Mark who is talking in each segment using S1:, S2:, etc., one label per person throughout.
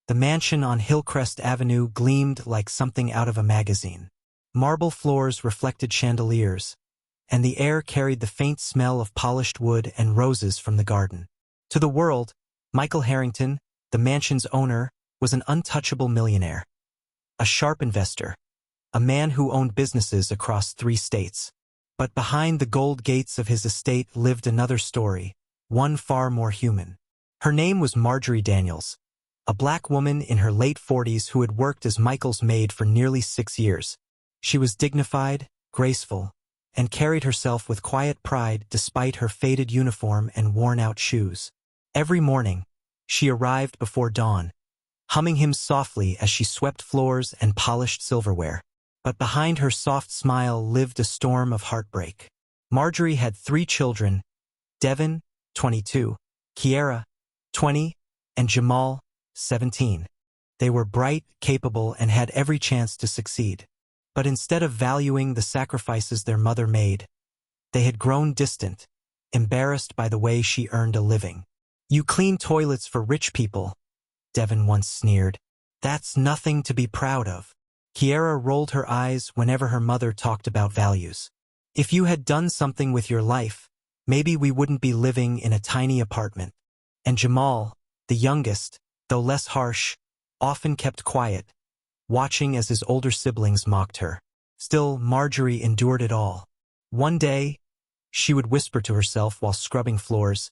S1: The mansion on Hillcrest Avenue gleamed like something out of a magazine. Marble floors reflected chandeliers, and the air carried the faint smell of polished wood and roses from the garden. To the world, Michael Harrington, the mansion's owner, was an untouchable millionaire. A sharp investor, a man who owned businesses across 3 states. But behind the gold gates of his estate lived another story, one far more human. Her name was Marjorie Daniels, a black woman in her late 40s who had worked as Michael's maid for nearly 6 years. She was dignified, graceful, and carried herself with quiet pride despite her faded uniform and worn-out shoes. Every morning, she arrived before dawn, humming hymns softly as she swept floors and polished silverware. But behind her soft smile lived a storm of heartbreak. Marjorie had 3 children, Devin, 22, Kiara, 20, and Jamal, 17. They were bright, capable, and had every chance to succeed. But instead of valuing the sacrifices their mother made, they had grown distant, embarrassed by the way she earned a living. "You clean toilets for rich people," Devin once sneered. "That's nothing to be proud of." Kiara rolled her eyes whenever her mother talked about values. "If you had done something with your life, maybe we wouldn't be living in a tiny apartment." And Jamal, the youngest, though less harsh, often kept quiet, watching as his older siblings mocked her. Still, Marjorie endured it all. One day, she would whisper to herself while scrubbing floors,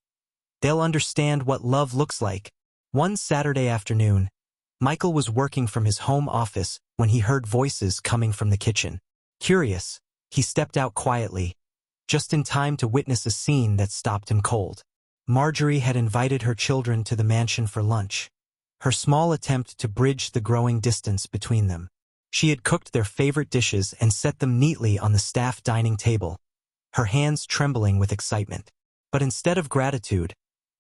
S1: "They'll understand what love looks like." One Saturday afternoon, Michael was working from his home office when he heard voices coming from the kitchen. Curious, he stepped out quietly, just in time to witness a scene that stopped him cold. Marjorie had invited her children to the mansion for lunch, her small attempt to bridge the growing distance between them. She had cooked their favorite dishes and set them neatly on the staff dining table, her hands trembling with excitement. But instead of gratitude,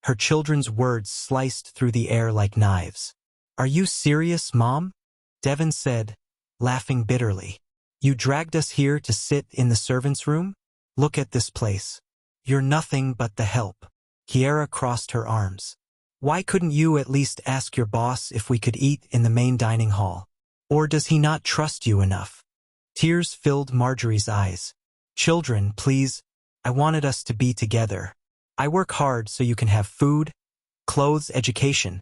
S1: her children's words sliced through the air like knives. "Are you serious, Mom?" Devin said, laughing bitterly. "You dragged us here to sit in the servants' room? Look at this place. You're nothing but the help." Kiara crossed her arms. "Why couldn't you at least ask your boss if we could eat in the main dining hall? Or does he not trust you enough?" Tears filled Marjorie's eyes. "Children, please, I wanted us to be together. I work hard so you can have food, clothes, education."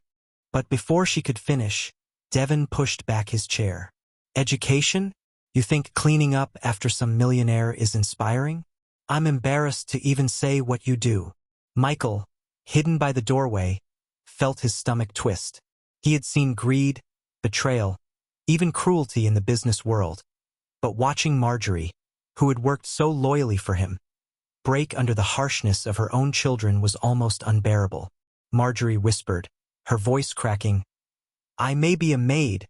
S1: But before she could finish, Devin pushed back his chair. "Education? You think cleaning up after some millionaire is inspiring? I'm embarrassed to even say what you do." Michael, hidden by the doorway, felt his stomach twist. He had seen greed, betrayal, even cruelty in the business world. But watching Marjorie, who had worked so loyally for him, break under the harshness of her own children was almost unbearable. Marjorie whispered, her voice cracking, "I may be a maid,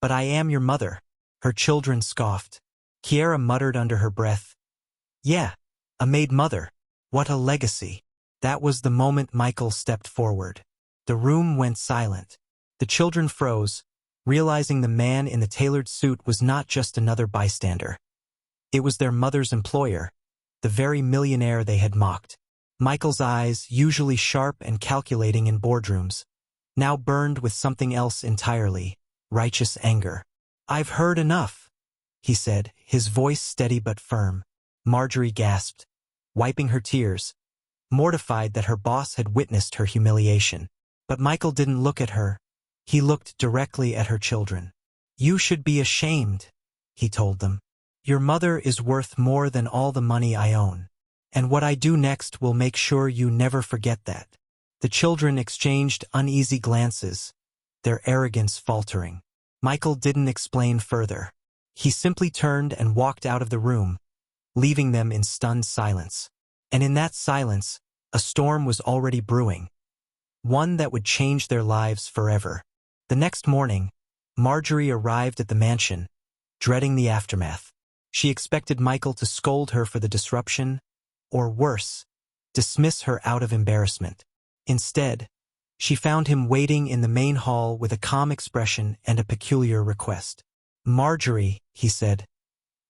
S1: but I am your mother." Her children scoffed. Kiara muttered under her breath, "Yeah, a maid mother. What a legacy." That was the moment Michael stepped forward. The room went silent. The children froze, realizing the man in the tailored suit was not just another bystander. It was their mother's employer, the very millionaire they had mocked. Michael's eyes, usually sharp and calculating in boardrooms, now burned with something else entirely, righteous anger. "I've heard enough," he said, his voice steady but firm. Marjorie gasped, wiping her tears, mortified that her boss had witnessed her humiliation. But Michael didn't look at her. He looked directly at her children. "You should be ashamed," he told them. "Your mother is worth more than all the money I own. And what I do next will make sure you never forget that." The children exchanged uneasy glances, their arrogance faltering. Michael didn't explain further. He simply turned and walked out of the room, leaving them in stunned silence. And in that silence, a storm was already brewing, one that would change their lives forever. The next morning, Marjorie arrived at the mansion, dreading the aftermath. She expected Michael to scold her for the disruption, or worse, dismiss her out of embarrassment. Instead, she found him waiting in the main hall with a calm expression and a peculiar request. "Marjorie," he said,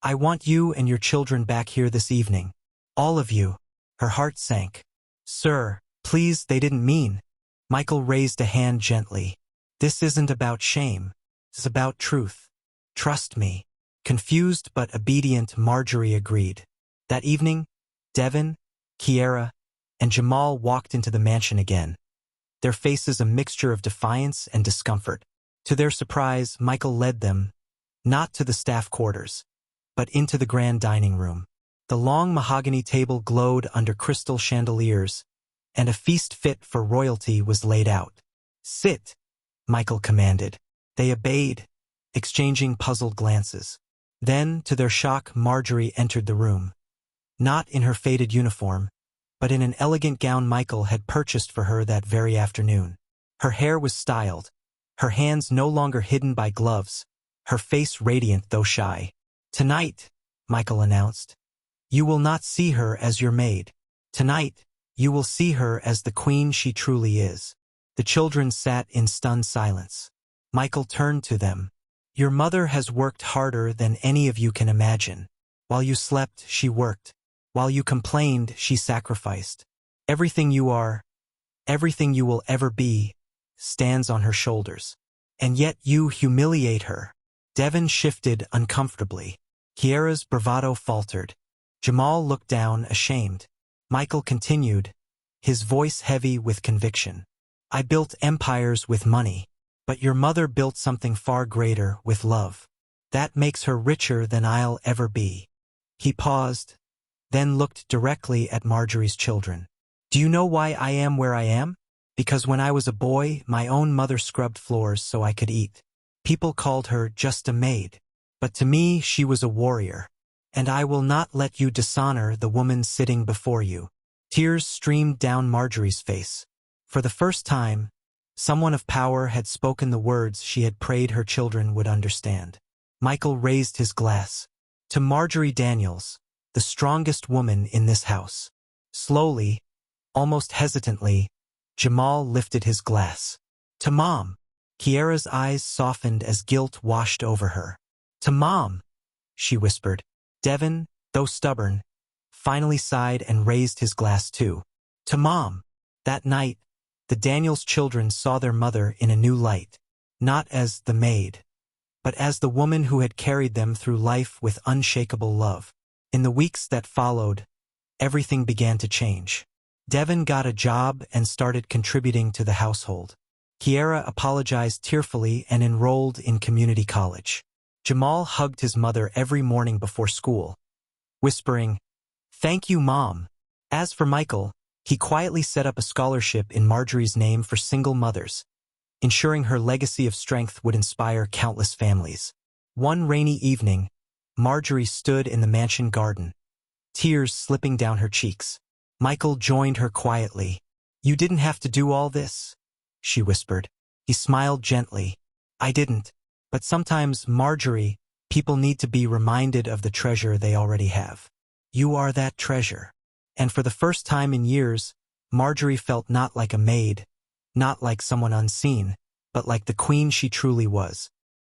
S1: "I want you and your children back here this evening. All of you." Her heart sank. "Sir, please, they didn't mean." Michael raised a hand gently. This isn't about shame. It's about truth. Trust me. Confused but obedient, Marjorie agreed. That evening, Devin, Kiera, and Jamal walked into the mansion again, their faces a mixture of defiance and discomfort. To their surprise, Michael led them, not to the staff quarters, but into the grand dining room. The long mahogany table glowed under crystal chandeliers, and a feast fit for royalty was laid out. "Sit," Michael commanded. They obeyed, exchanging puzzled glances. Then, to their shock, Marjorie entered the room. Not in her faded uniform, but in an elegant gown Michael had purchased for her that very afternoon. Her hair was styled, her hands no longer hidden by gloves, her face radiant though shy. "Tonight," Michael announced, "you will not see her as your maid. Tonight, you will see her as the queen she truly is." The children sat in stunned silence. Michael turned to them. "Your mother has worked harder than any of you can imagine. While you slept, she worked. While you complained, she sacrificed. Everything you are, everything you will ever be, stands on her shoulders. And yet you humiliate her." Devin shifted uncomfortably. Kiera's bravado faltered. Jamal looked down, ashamed. Michael continued, his voice heavy with conviction. "I built empires with money, but your mother built something far greater with love. That makes her richer than I'll ever be." He paused, then looked directly at Marjorie's children. "Do you know why I am where I am? Because when I was a boy, my own mother scrubbed floors so I could eat. People called her just a maid. But to me, she was a warrior. And I will not let you dishonor the woman sitting before you." Tears streamed down Marjorie's face. For the first time, someone of power had spoken the words she had prayed her children would understand. Michael raised his glass. "To Marjorie Daniels, the strongest woman in this house." Slowly, almost hesitantly, Jamal lifted his glass. "To Mom." Kiera's eyes softened as guilt washed over her. "To Mom," she whispered. Devin, though stubborn, finally sighed and raised his glass too. "To Mom." That night, the Daniels children saw their mother in a new light, not as the maid, but as the woman who had carried them through life with unshakable love. In the weeks that followed, everything began to change. Devin got a job and started contributing to the household. Kiera apologized tearfully and enrolled in community college. Jamal hugged his mother every morning before school, whispering, "Thank you, Mom." As for Michael, he quietly set up a scholarship in Marjorie's name for single mothers, ensuring her legacy of strength would inspire countless families. One rainy evening, Marjorie stood in the mansion garden, tears slipping down her cheeks. Michael joined her quietly. "You didn't have to do all this," she whispered. He smiled gently. "I didn't. But sometimes, Marjorie, people need to be reminded of the treasure they already have. You are that treasure." And for the first time in years, Marjorie felt not like a maid, not like someone unseen, but like the queen she truly was.